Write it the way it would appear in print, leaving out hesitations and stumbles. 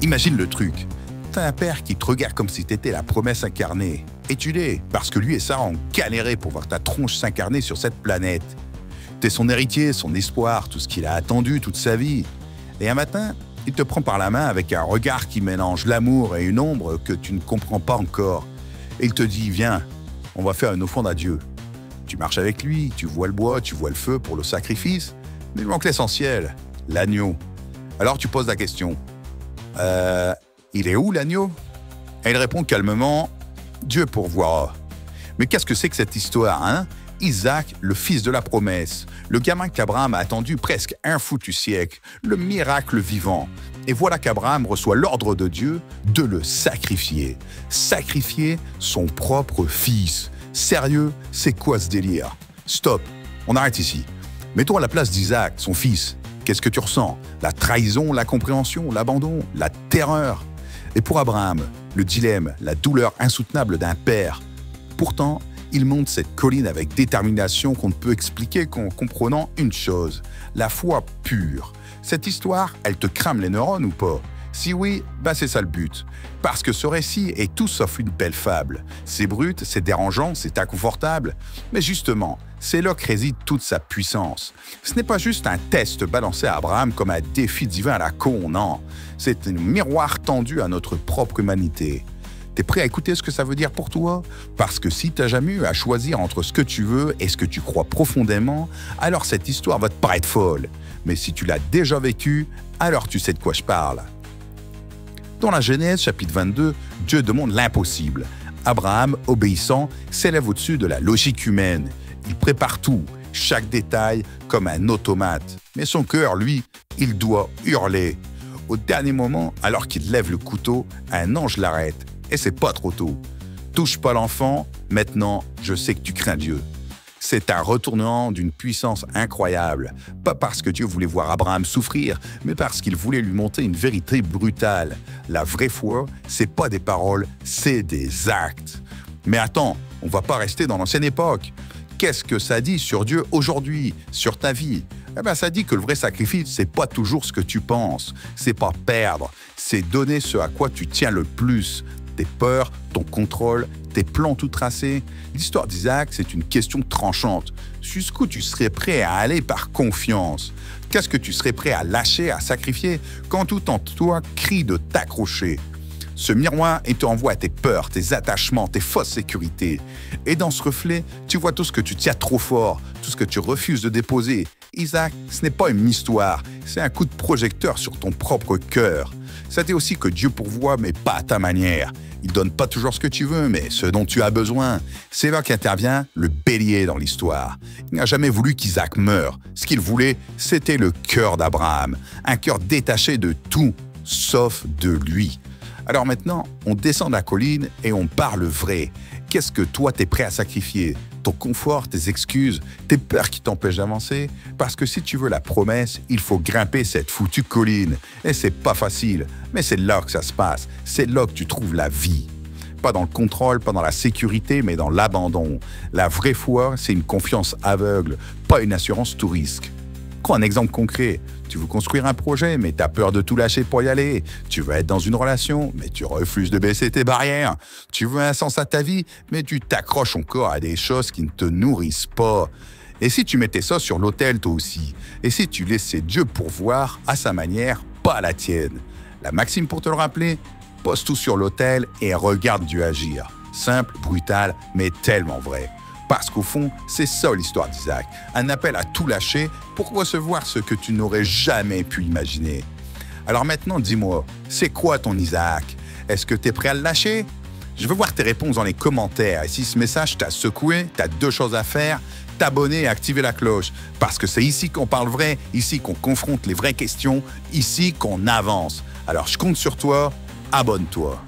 Imagine le truc. T'as un père qui te regarde comme si t'étais la promesse incarnée. Et tu l'es, parce que lui et Sarah ont galéré pour voir ta tronche s'incarner sur cette planète. T'es son héritier, son espoir, tout ce qu'il a attendu toute sa vie. Et un matin, il te prend par la main avec un regard qui mélange l'amour et une ombre que tu ne comprends pas encore. Et il te dit, viens, on va faire une offrande à Dieu. Tu marches avec lui, tu vois le bois, tu vois le feu pour le sacrifice, mais il manque l'essentiel, l'agneau. Alors tu poses la question, il est où l'agneau? Et il répond calmement, Dieu pourvoira. Mais qu'est-ce que c'est que cette histoire, hein? Isaac, le fils de la promesse, le gamin qu'Abraham a attendu presque un foutu siècle, le miracle vivant. Et voilà qu'Abraham reçoit l'ordre de Dieu de le sacrifier. Sacrifier son propre fils. Sérieux, c'est quoi ce délire? Stop, on arrête ici. Mets-toi à la place d'Isaac, son fils. Qu'est-ce que tu ressens? La trahison, la compréhension, l'abandon, la terreur. Et pour Abraham, le dilemme, la douleur insoutenable d'un père. Pourtant, il monte cette colline avec détermination qu'on ne peut expliquer qu'en comprenant une chose, la foi pure. Cette histoire, elle te crame les neurones ou pas? Si oui, c'est ça le but. Parce que ce récit est tout sauf une belle fable. C'est brut, c'est dérangeant, c'est inconfortable. Mais justement, c'est là que réside toute sa puissance. Ce n'est pas juste un test balancé à Abraham comme un défi divin à la con, non. C'est un miroir tendu à notre propre humanité. T'es prêt à écouter ce que ça veut dire pour toi? Parce que si t'as jamais eu à choisir entre ce que tu veux et ce que tu crois profondément, alors cette histoire va te paraître folle. Mais si tu l'as déjà vécue, alors tu sais de quoi je parle. Dans la Genèse, chapitre 22, Dieu demande l'impossible. Abraham, obéissant, s'élève au-dessus de la logique humaine. Il prépare tout, chaque détail, comme un automate. Mais son cœur, lui, il doit hurler. Au dernier moment, alors qu'il lève le couteau, un ange l'arrête. Et c'est pas trop tôt. Touche pas l'enfant, maintenant, je sais que tu crains Dieu. C'est un retournement d'une puissance incroyable. Pas parce que Dieu voulait voir Abraham souffrir, mais parce qu'il voulait lui montrer une vérité brutale. La vraie foi, c'est pas des paroles, c'est des actes. Mais attends, on va pas rester dans l'ancienne époque. Qu'est-ce que ça dit sur Dieu aujourd'hui, sur ta vie? Ça dit que le vrai sacrifice, c'est pas toujours ce que tu penses. C'est pas perdre, c'est donner ce à quoi tu tiens le plus. Tes peurs, ton contrôle, tes plans tout tracés. L'histoire d'Isaac, c'est une question tranchante. Jusqu'où tu serais prêt à aller par confiance? Qu'est-ce que tu serais prêt à lâcher, à sacrifier, quand tout en toi crie de t'accrocher? Ce miroir, il te renvoie à tes peurs, tes attachements, tes fausses sécurités. Et dans ce reflet, tu vois tout ce que tu tiens trop fort, tout ce que tu refuses de déposer. Isaac, ce n'est pas une histoire, c'est un coup de projecteur sur ton propre cœur. Ça dit aussi que Dieu pourvoit, mais pas à ta manière. Il donne pas toujours ce que tu veux, mais ce dont tu as besoin. C'est là qu'intervient le bélier dans l'histoire. Il n'a jamais voulu qu'Isaac meure. Ce qu'il voulait, c'était le cœur d'Abraham. Un cœur détaché de tout, sauf de lui. Alors maintenant, on descend de la colline et on parle vrai. Qu'est-ce que toi, t'es prêt à sacrifier? Ton confort, tes excuses, tes peurs qui t'empêchent d'avancer? Parce que si tu veux la promesse, il faut grimper cette foutue colline. Et c'est pas facile, mais c'est là que ça se passe. C'est là que tu trouves la vie. Pas dans le contrôle, pas dans la sécurité, mais dans l'abandon. La vraie foi, c'est une confiance aveugle, pas une assurance tout risque. Prends un exemple concret. Tu veux construire un projet, mais tu as peur de tout lâcher pour y aller. Tu veux être dans une relation, mais tu refuses de baisser tes barrières. Tu veux un sens à ta vie, mais tu t'accroches encore à des choses qui ne te nourrissent pas. Et si tu mettais ça sur l'autel toi aussi? Et si tu laissais Dieu pourvoir à sa manière, pas à la tienne? La maxime pour te le rappeler, pose tout sur l'autel et regarde Dieu agir. Simple, brutal, mais tellement vrai. Parce qu'au fond, c'est ça l'histoire d'Isaac. Un appel à tout lâcher pour recevoir ce que tu n'aurais jamais pu imaginer. Alors maintenant, dis-moi, c'est quoi ton Isaac? Est-ce que tu es prêt à le lâcher? Je veux voir tes réponses dans les commentaires. Et si ce message t'a secoué, tu as deux choses à faire: t'abonner et activer la cloche. Parce que c'est ici qu'on parle vrai, ici qu'on confronte les vraies questions, ici qu'on avance. Alors je compte sur toi, abonne-toi.